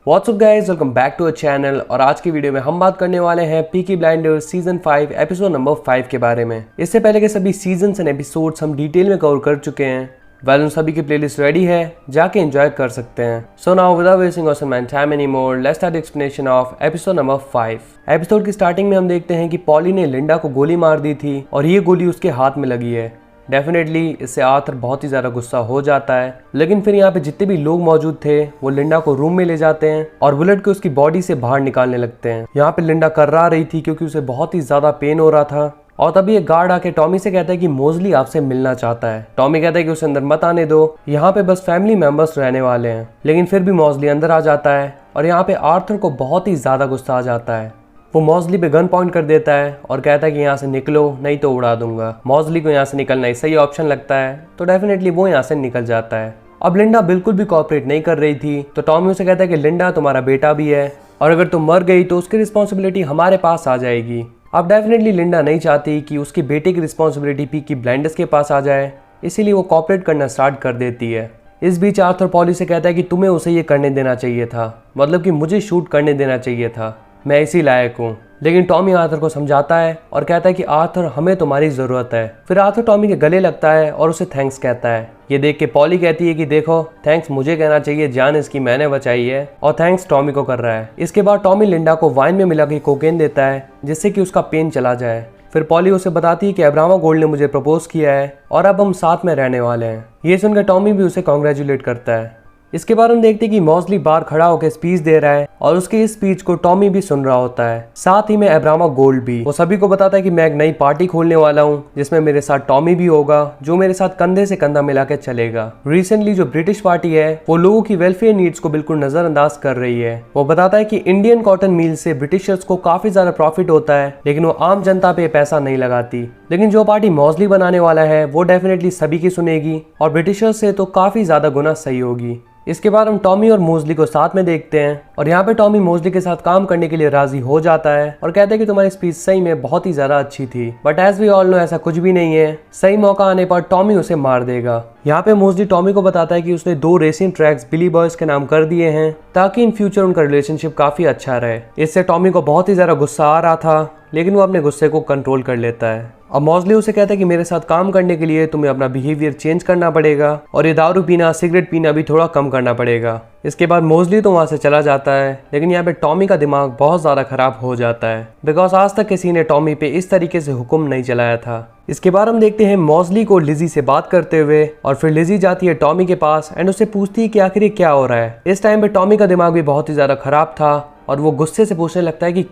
WhatsApp guys, welcome back to a channel. और आज की वीडियो में हम बात करने वाले हैं Peaky blinders season 5 episode number 5 के बारे में। इससे पहले के सभी सीजन्स एंड एपिसोड्स हम डिटेल में कवर कर चुके हैं। उन सभी की प्लेलिस्ट रेडी है, जाके एंजॉय कर सकते हैं। So now without wasting awesome time any more, let's start explanation of episode number 5। Episode की स्टार्टिंग में हम देखते हैं कि पॉली ने लिंडा को गोली मार दी थी और ये गोली उसके हाथ में लगी है। डेफिनेटली इससे आर्थर बहुत ही ज़्यादा गुस्सा हो जाता है, लेकिन फिर यहाँ पे जितने भी लोग मौजूद थे वो लिंडा को रूम में ले जाते हैं और बुलेट को उसकी बॉडी से बाहर निकालने लगते हैं। यहाँ पे लिंडा कर्रा रही थी क्योंकि उसे बहुत ही ज़्यादा पेन हो रहा था। और तभी एक गार्ड आके टॉमी से कहता है कि मोजली आपसे मिलना चाहता है। टॉमी कहता है कि उसे अंदर मत आने दो, यहाँ पे बस फैमिली मेंबर्स रहने वाले हैं। लेकिन फिर भी मोजली अंदर आ जाता है और यहाँ पे आर्थर को बहुत ही ज़्यादा गुस्सा आ जाता है। वो मौजली पे गन पॉइंट कर देता है और कहता है कि यहाँ से निकलो नहीं तो उड़ा दूंगा। मौजली को यहाँ से निकलना ही सही ऑप्शन लगता है, तो डेफिनेटली वो यहाँ से निकल जाता है। अब लिंडा बिल्कुल भी कोऑपरेट नहीं कर रही थी, तो टॉमी उसे कहता है कि लिंडा तुम्हारा बेटा भी है और अगर तुम मर गई तो उसकी रिस्पॉन्सिबिलिटी हमारे पास आ जाएगी। अब डेफिनेटली लिंडा नहीं चाहती कि उसके बेटे की रिस्पॉन्सिबिलिटी पीकी ब्लाइंडर्स के पास आ जाए, इसीलिए वो कोऑपरेट करना स्टार्ट कर देती है। इस बीच आर्थर पॉली से कहता है कि तुम्हें उसे ये करने देना चाहिए था, मतलब कि मुझे शूट करने देना चाहिए था, मैं इसी लायक हूँ। लेकिन टॉमी आर्थर को समझाता है और कहता है कि आर्थर हमें तुम्हारी ज़रूरत है। फिर आर्थर टॉमी के गले लगता है और उसे थैंक्स कहता है। ये देख के पॉली कहती है कि देखो, थैंक्स मुझे कहना चाहिए, जान इसकी मैंने बचाई है, और थैंक्स टॉमी को कर रहा है। इसके बाद टॉमी लिंडा को वाइन में मिला के कोकेन देता है जिससे कि उसका पेन चला जाए। फिर पॉली उसे बताती है कि अब्रामा गोल्ड ने मुझे प्रपोज किया है और अब हम साथ में रहने वाले हैं। ये सुनकर टॉमी भी उसे कॉन्ग्रेचुलेट करता है। इसके बाद हम देखते हैं कि मौजली बाहर खड़ा होकर स्पीच दे रहा है और उसकी इस स्पीच को टॉमी भी सुन रहा होता है, साथ ही में अब्रामा गोल्ड भी। वो सभी को बताता है कि मैं एक नई पार्टी खोलने वाला हूँ जिसमें मेरे साथ टॉमी भी होगा, जो मेरे साथ कंधे से कंधा मिला के चलेगा। रिसेंटली जो ब्रिटिश पार्टी है वो लोगों की वेलफेयर नीड्स को बिल्कुल नजरअंदाज कर रही है। वो बताता है कि इंडियन कॉटन मिल से ब्रिटिशर्स को काफी ज्यादा प्रॉफिट होता है, लेकिन वो आम जनता पे पैसा नहीं लगाती। लेकिन जो पार्टी मौजली बनाने वाला है वो डेफिनेटली सभी की सुनेगी और ब्रिटिशर्स से तो काफी ज्यादा गुना सही होगी। इसके बाद हम टॉमी और मोजली को साथ में देखते हैं और यहाँ पे टॉमी मोजली के साथ काम करने के लिए राजी हो जाता है और कहता है कि तुम्हारी स्पीच सही में बहुत ही ज्यादा अच्छी थी, but as we all know ऐसा कुछ भी नहीं है। सही मौका आने पर टॉमी उसे मार देगा। यहाँ पे मोजली टॉमी को बताता है कि उसने 2 रेसिंग ट्रैक्स बिली बॉयज के नाम कर दिए हैं ताकि इन फ्यूचर उनका रिलेशनशिप काफी अच्छा रहे। इससे टॉमी को बहुत ही ज्यादा गुस्सा आ रहा था, लेकिन वो अपने गुस्से को कंट्रोल कर लेता है। अब मौजली उसे कहता है कि मेरे साथ काम करने के लिए तुम्हें अपना बिहेवियर चेंज करना पड़ेगा और ये दारू पीना, सिगरेट पीना भी थोड़ा कम करना पड़ेगा। इसके बाद मोजली तो वहाँ से चला जाता है, लेकिन यहाँ पे टॉमी का दिमाग बहुत ज़्यादा खराब हो जाता है, बिकॉज आज तक किसी ने टॉमी पे इस तरीके से हुक्म नहीं चलाया था। इसके बाद हम देखते हैं मौजली को लिजी से बात करते हुए और फिर लिजी जाती है टॉमी के पास एंड उससे पूछती है कि आखिर ये क्या हो रहा है। इस टाइम पे टॉमी का दिमाग भी बहुत ही ज़्यादा खराब था और वो गुस्से से पूछने लगता है कि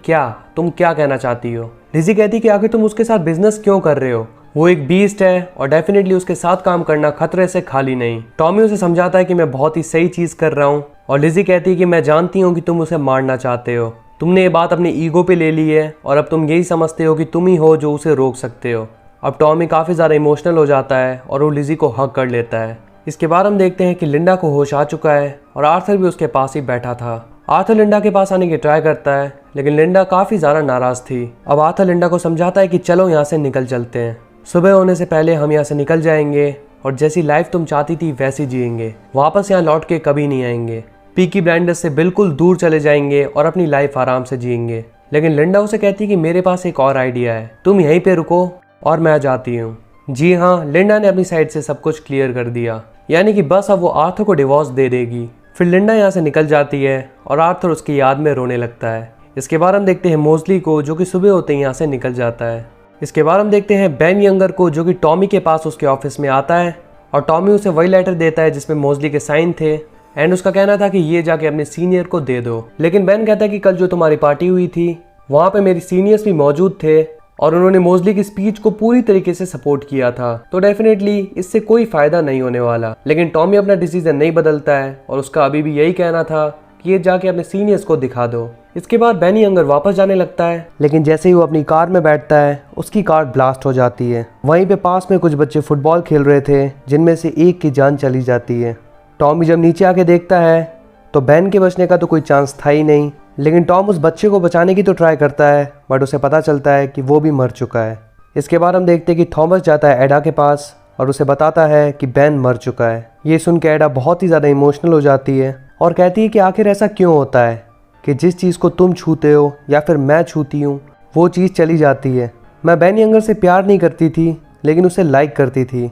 तुम क्या कहना चाहती हो। लिजी कहती है कि आखिर तुम उसके साथ बिजनेस क्यों कर रहे हो, वो एक बीस्ट है और डेफिनेटली उसके साथ काम करना खतरे से खाली नहीं। टॉमी उसे समझाता है कि मैं बहुत ही सही चीज़ कर रहा हूँ और लिजी कहती है कि मैं जानती हूँ कि तुम उसे मारना चाहते हो, तुमने ये बात अपनी ईगो पे ले ली है और अब तुम यही समझते हो कि तुम ही हो जो उसे रोक सकते हो। अब टॉमी काफ़ी ज़्यादा इमोशनल हो जाता है और वो लिजी को हग कर लेता है। इसके बाद हम देखते हैं कि लिंडा को होश आ चुका है और आर्थर भी उसके पास ही बैठा था। आर्थर लिंडा के पास आने की ट्राई करता है, लेकिन लिंडा काफ़ी ज़्यादा नाराज़ थी। अब आर्थर लिंडा को समझाता है कि चलो यहाँ से निकल चलते हैं, सुबह होने से पहले हम यहाँ से निकल जाएंगे और जैसी लाइफ तुम चाहती थी वैसी जिएंगे, वापस यहाँ लौट के कभी नहीं आएंगे, पीकी ब्लाइंडर्स से बिल्कुल दूर चले जाएंगे और अपनी लाइफ आराम से जिएंगे। लेकिन लिंडा उसे कहती है कि मेरे पास एक और आइडिया है, तुम यहीं पर रुको और मैं जाती हूँ। जी हाँ, लिंडा ने अपनी साइड से सब कुछ क्लियर कर दिया, यानी कि बस अब वो आर्थर को डिवोर्स दे देगी। फिर लिंडा यहाँ से निकल जाती है और आर्थर उसकी याद में रोने लगता है। इसके बाद हम देखते हैं मोजली को जो कि सुबह होते ही यहाँ से निकल जाता है। इसके बाद हम देखते हैं बेन यंगर को जो कि टॉमी के पास उसके ऑफिस में आता है और टॉमी उसे वही लेटर देता है जिसमें मोजली के साइन थे एंड उसका कहना था कि ये जाके अपने सीनियर को दे दो। लेकिन बेन कहता है कि कल जो तुम्हारी पार्टी हुई थी वहाँ पे मेरे सीनियर्स भी मौजूद थे और उन्होंने मोजली की स्पीच को पूरी तरीके से सपोर्ट किया था, तो डेफिनेटली इससे कोई फायदा नहीं होने वाला। लेकिन टॉमी अपना डिसीजन नहीं बदलता है और उसका अभी भी यही कहना था कि ये जाके अपने सीनियर्स को दिखा दो। इसके बाद बेनी यंगर वापस जाने लगता है, लेकिन जैसे ही वो अपनी कार में बैठता है उसकी कार ब्लास्ट हो जाती है। वहीं पे पास में कुछ बच्चे फुटबॉल खेल रहे थे जिनमें से एक की जान चली जाती है। टॉमी जब नीचे आके देखता है तो बेन के बचने का तो कोई चांस था ही नहीं, लेकिन टॉम उस बच्चे को बचाने की तो ट्राई करता है, बट उसे पता चलता है कि वो भी मर चुका है। इसके बाद हम देखते हैं कि थॉमस जाता है एडा के पास और उसे बताता है कि बेन मर चुका है। ये सुन के एडा बहुत ही ज़्यादा इमोशनल हो जाती है और कहती है कि आखिर ऐसा क्यों होता है कि जिस चीज़ को तुम छूते हो या फिर मैं छूती हूँ वो चीज़ चली जाती है। मैं बेन यंगर से प्यार नहीं करती थी लेकिन उसे लाइक करती थी।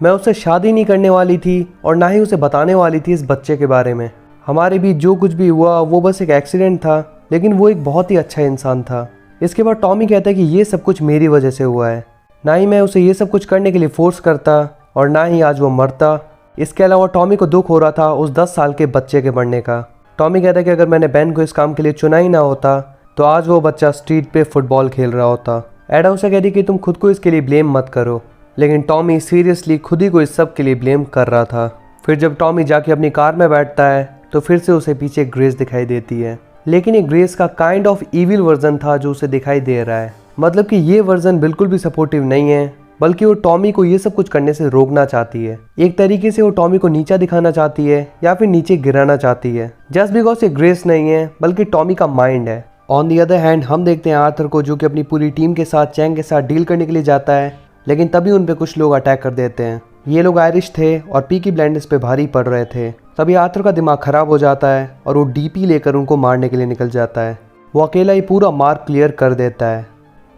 मैं उससे शादी नहीं करने वाली थी और ना ही उसे बताने वाली थी इस बच्चे के बारे में। हमारे बीच जो कुछ भी हुआ वो बस एक एक्सीडेंट था, लेकिन वो एक बहुत ही अच्छा इंसान था। इसके बाद टॉमी कहता है कि ये सब कुछ मेरी वजह से हुआ है, ना ही मैं उसे ये सब कुछ करने के लिए फोर्स करता और ना ही आज वो मरता। इसके अलावा टॉमी को दुख हो रहा था उस 10 साल के बच्चे के मरने का। टॉमी कहता है कि अगर मैंने बेन को इस काम के लिए चुना ही ना होता तो आज वो बच्चा स्ट्रीट पे फुटबॉल खेल रहा होता। एडा उसे कहती कि तुम खुद को इसके लिए ब्लेम मत करो, लेकिन टॉमी सीरियसली खुद ही को इस सब के लिए ब्लेम कर रहा था। फिर जब टॉमी जाके अपनी कार में बैठता है तो फिर से उसे पीछे ग्रेस दिखाई देती है, लेकिन ये ग्रेस का काइंड ऑफ इविल वर्जन था जो उसे दिखाई दे रहा है। मतलब कि ये वर्जन बिल्कुल भी सपोर्टिव नहीं है, बल्कि वो टॉमी को ये सब कुछ करने से रोकना चाहती है। एक तरीके से वो टॉमी को नीचा दिखाना चाहती है या फिर नीचे गिराना चाहती है, जस्ट बिकॉज ये ग्रेस नहीं है बल्कि टॉमी का माइंड है। ऑन दी अदर हैंड हम देखते हैं आर्थर को, जो कि अपनी पूरी टीम के साथ चैंग के साथ डील करने के लिए जाता है, लेकिन तभी उन पे कुछ लोग अटैक कर देते हैं। ये लोग आयरिश थे और पीकी ब्लाइंडर्स पे भारी पड़ रहे थे। तभी आर्थर का दिमाग खराब हो जाता है और वो डीपी लेकर उनको मारने के लिए निकल जाता है। वो अकेला ही पूरा मार्क क्लियर कर देता है।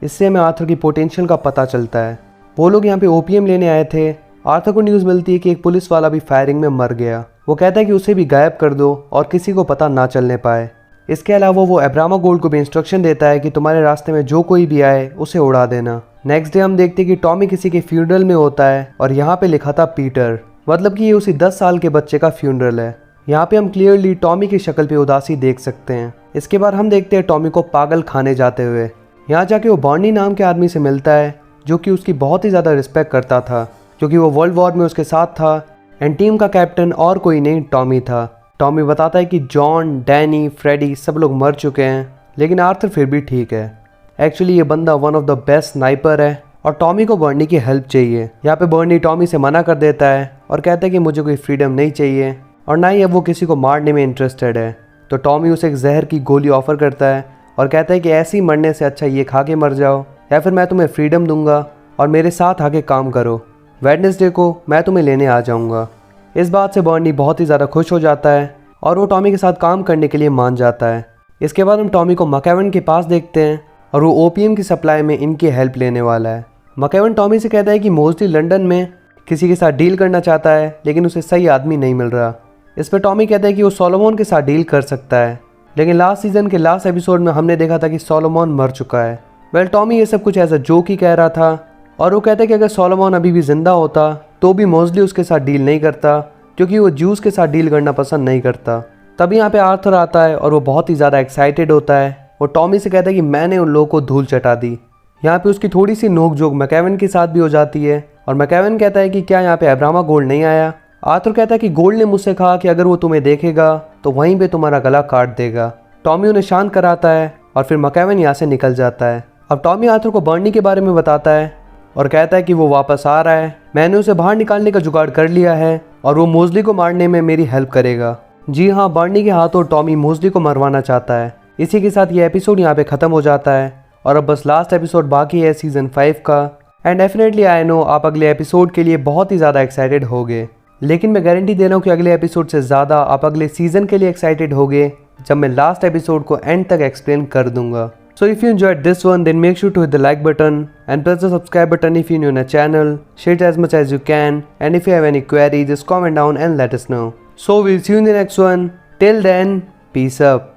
इससे हमें आर्थर की पोटेंशियल का पता चलता है। वो लोग यहाँ पे ओपीएम लेने आए थे। आर्थर को न्यूज़ मिलती है कि एक पुलिस वाला भी फायरिंग में मर गया। वो कहता है कि उसे भी गायब कर दो और किसी को पता ना चलने पाए। इसके अलावा वो अब्रामा गोल्ड को भी इंस्ट्रक्शन देता है कि तुम्हारे रास्ते में जो कोई भी आए उसे उड़ा देना। नेक्स्ट डे हम देखते हैं कि टॉमी किसी के फ्यूनरल में होता है और यहाँ पे लिखा था पीटर, मतलब कि ये उसी 10 साल के बच्चे का फ्यूनरल है। यहाँ पे हम क्लियरली टॉमी की शक्ल पे उदासी देख सकते हैं। इसके बाद हम देखते हैं टॉमी को पागल खाने जाते हुए। यहाँ जाके वो बॉर्नी नाम के आदमी से मिलता है जो कि उसकी बहुत ही ज़्यादा रिस्पेक्ट करता था, क्योंकि वो वर्ल्ड वॉर में उसके साथ था एंड टीम का कैप्टन और कोई नहीं टॉमी था। टॉमी बताता है कि जॉन, डैनी, फ्रेडी सब लोग मर चुके हैं, लेकिन आर्थर फिर भी ठीक है। एक्चुअली ये बंदा one of the best sniper है और टॉमी को बर्नी की हेल्प चाहिए। यहाँ पे बर्नी टॉमी से मना कर देता है और कहता है कि मुझे कोई फ्रीडम नहीं चाहिए और ना ही अब वो किसी को मारने में इंटरेस्टेड है। तो टॉमी उसे एक जहर की गोली ऑफर करता है और कहता है कि ऐसे ही मरने से अच्छा ये खा के मर जाओ, या फिर मैं तुम्हें फ्रीडम दूंगा और मेरे साथ आके काम करो। वेडनेसडे को मैं तुम्हें लेने आ जाऊंगा। इस बात से बर्नी बहुत ही ज़्यादा खुश हो जाता है और वो टॉमी के साथ काम करने के लिए मान जाता है। इसके बाद हम टॉमी को मकैवन के पास देखते हैं और वो ओपीएम की सप्लाई में इनकी हेल्प लेने वाला है। मकैवन टॉमी से कहता है कि मोस्टली लंदन में किसी के साथ डील करना चाहता है, लेकिन उसे सही आदमी नहीं मिल रहा। इस पर टॉमी कहता है कि वो सोलोमन के साथ डील कर सकता है, लेकिन लास्ट सीजन के लास्ट एपिसोड में हमने देखा था कि सोलोमन मर चुका है। वेल टॉमी ये सब कुछ एज अ जोक ही कह रहा था और वो कहता है कि अगर सोलोमन अभी भी जिंदा होता तो भी मोस्टली उसके साथ डील नहीं करता, क्योंकि वो ज्यूस के साथ डील करना पसंद नहीं करता। तभी यहाँ पे आर्थर आता है और वो बहुत ही ज़्यादा एक्साइटेड होता है। वो टॉमी से कहता है कि मैंने उन लोगों को धूल चटा दी। यहाँ पे उसकी थोड़ी सी नोकझोंक मैकेवन के साथ भी हो जाती है और मैकेवन कहता है कि क्या यहाँ पे अब्रामा गोल्ड नहीं आया। आर्थर कहता है कि गोल्ड ने मुझसे कहा कि अगर वो तुम्हें देखेगा तो वहीं पे तुम्हारा गला काट देगा। टॉमी उन्हें शांत कराता है और फिर मैकेवन यहाँ से निकल जाता है। अब टॉमी आर्थर को बर्नी के बारे में बताता है और कहता है कि वो वापस आ रहा है, मैंने उसे बाहर निकालने का जुगाड़ कर लिया है और वो मोज़ली को मारने में मेरी हेल्प करेगा। जी हाँ, बर्नी के हाथों टॉमी मोज़ली को मरवाना चाहता है। इसी के साथ ये एपिसोड यहाँ पे ख़त्म हो जाता है और अब बस लास्ट एपिसोड बाकी है सीज़न 5 का। एंड डेफिनेटली आई नो आप अगले एपिसोड के लिए बहुत ही ज़्यादा एक्साइटेड होगे, लेकिन मैं गारंटी दे रहा हूँ कि अगले एपिसोड से ज़्यादा आप अगले सीज़न के लिए एक्साइटेड होगे जब मैं लास्ट एपिसोड को एंड तक एक्सप्लेन कर दूंगा। So if you enjoyed this one, then make sure to hit the like button and press the subscribe button if you're new in the channel. Share it as much as you can, and if you have any query, just comment down and let us know. So we'll see you in the next one. Till then, peace up.